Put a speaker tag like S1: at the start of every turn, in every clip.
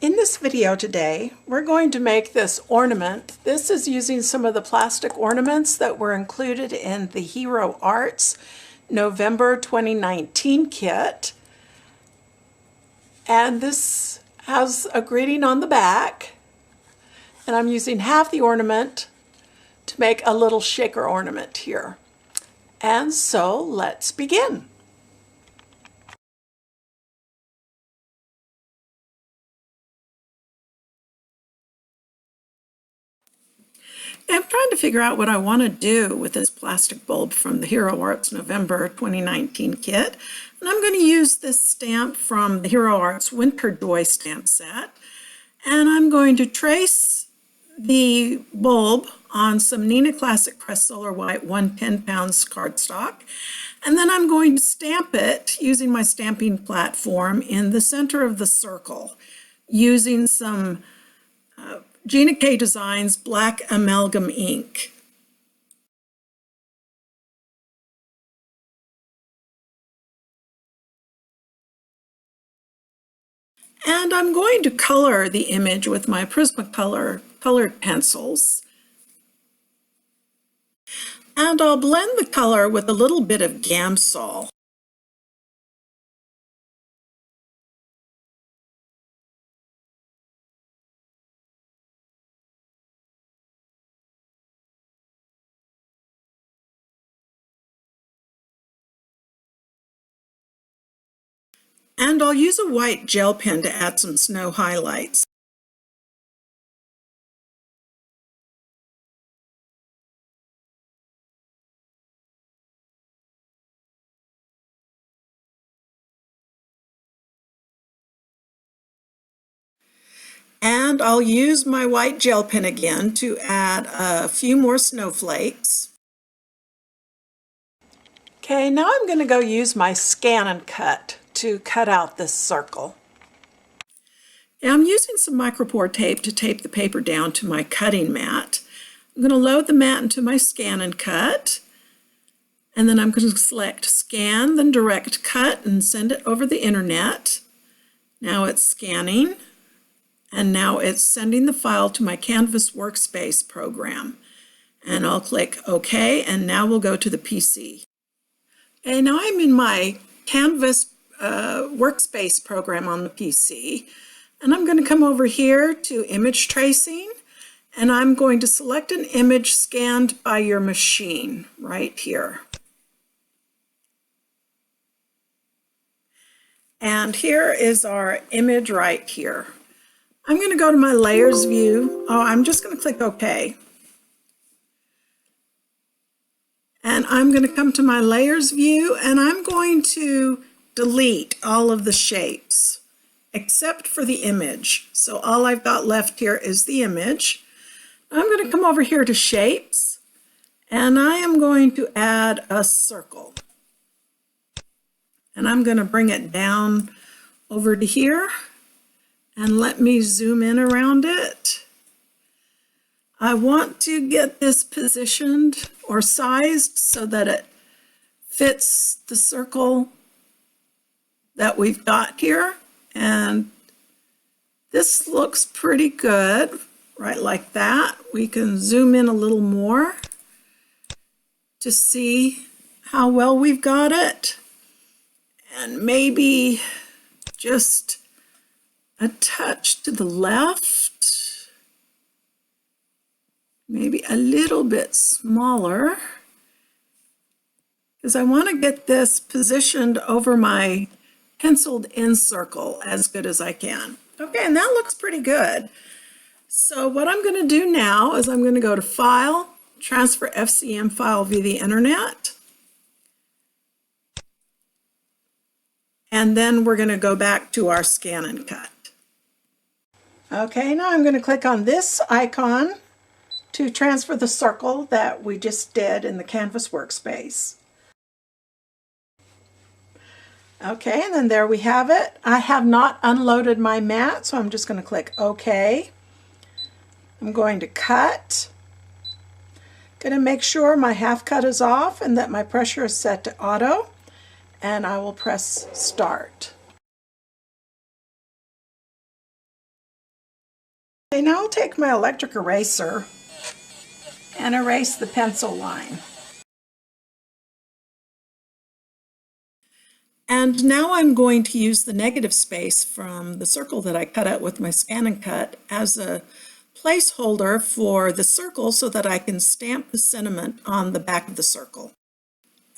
S1: In this video today, we're going to make this ornament. This is using some of the plastic ornaments that were included in the Hero Arts November 2019 kit. And this has a greeting on the back. And I'm using half the ornament to make a little shaker ornament here. And so let's begin. I'm trying to figure out what I want to do with this plastic bulb from the Hero Arts November 2019 kit. And I'm going to use this stamp from the Hero Arts Winter Joy stamp set. And I'm going to trace the bulb on some Neenah Classic Crest Solar White 110 pounds cardstock. And then I'm going to stamp it using my stamping platform in the center of the circle using some Gina K Designs black amalgam ink. And I'm going to color the image with my Prismacolor colored pencils. And I'll blend the color with a little bit of Gamsol. And I'll use a white gel pen to add some snow highlights. And I'll use my white gel pen again to add a few more snowflakes. Okay, now I'm going to go use my ScanNCut to cut out this circle. Now I'm using some micropore tape to tape the paper down to my cutting mat. I'm going to load the mat into my ScanNCut, and then I'm going to select Scan, then Direct Cut, and send it over the internet. Now it's scanning, and now it's sending the file to my CanvasWorkspace program. And I'll click OK, and now we'll go to the PC. Okay, now I'm in my Canvas Workspace program on the PC, and I'm going to come over here to Image Tracing, and I'm going to select an image scanned by your machine right here. And here is our image right here. I'm going to go to my Layers view. Oh, I'm just going to click OK. And I'm going to come to my Layers view, and I'm going to delete all of the shapes except for the image. So all I've got left here is the image. I'm going to come over here to Shapes, and I am going to add a circle. And I'm going to bring it down over to here, and let me zoom in around it. I want to get this positioned or sized so that it fits the circle that we've got here. And this looks pretty good, right like that. We can zoom in a little more to see how well we've got it. And maybe just a touch to the left. Maybe a little bit smaller, because I want to get this positioned over my penciled in circle as good as I can. Okay, and that looks pretty good. So what I'm going to do now is I'm going to go to File, Transfer FCM File via the Internet. And then we're going to go back to our ScanNCut. Okay, now I'm going to click on this icon to transfer the circle that we just did in the Canvas Workspace. Okay, and then there we have it. I have not unloaded my mat, so I'm just going to click OK. I'm going to cut. Going to make sure my half cut is off and that my pressure is set to auto, and I will press Start. Okay, now I'll take my electric eraser and erase the pencil line. And now I'm going to use the negative space from the circle that I cut out with my ScanNCut as a placeholder for the circle so that I can stamp the sentiment on the back of the circle.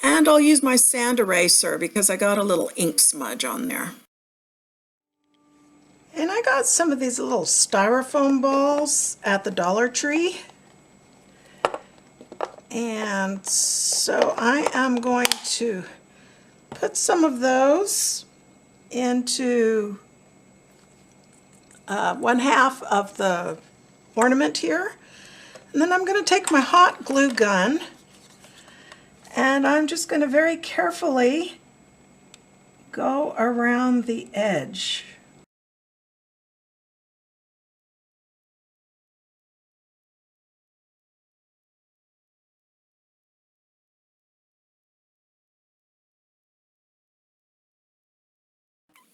S1: And I'll use my sand eraser because I got a little ink smudge on there. And I got some of these little styrofoam balls at the Dollar Tree. And so I am going to put some of those into 1/2 of the ornament here. And then I'm going to take my hot glue gun and I'm just going to very carefully go around the edge.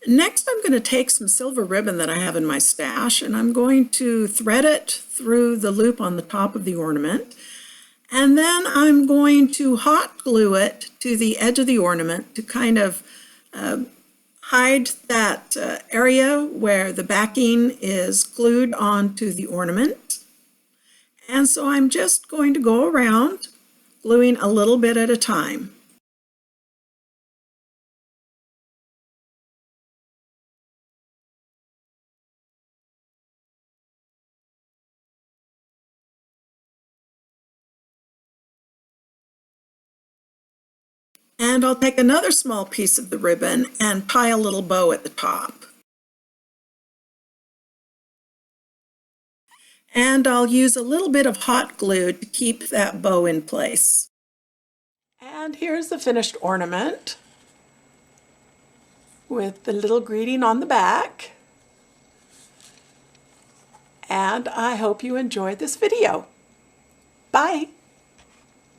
S1: Next, I'm going to take some silver ribbon that I have in my stash and I'm going to thread it through the loop on the top of the ornament. And then I'm going to hot glue it to the edge of the ornament to kind of hide that area where the backing is glued onto the ornament. And so I'm just going to go around gluing a little bit at a time. And I'll take another small piece of the ribbon and tie a little bow at the top. And I'll use a little bit of hot glue to keep that bow in place. And here's the finished ornament with the little greeting on the back. And I hope you enjoyed this video. Bye!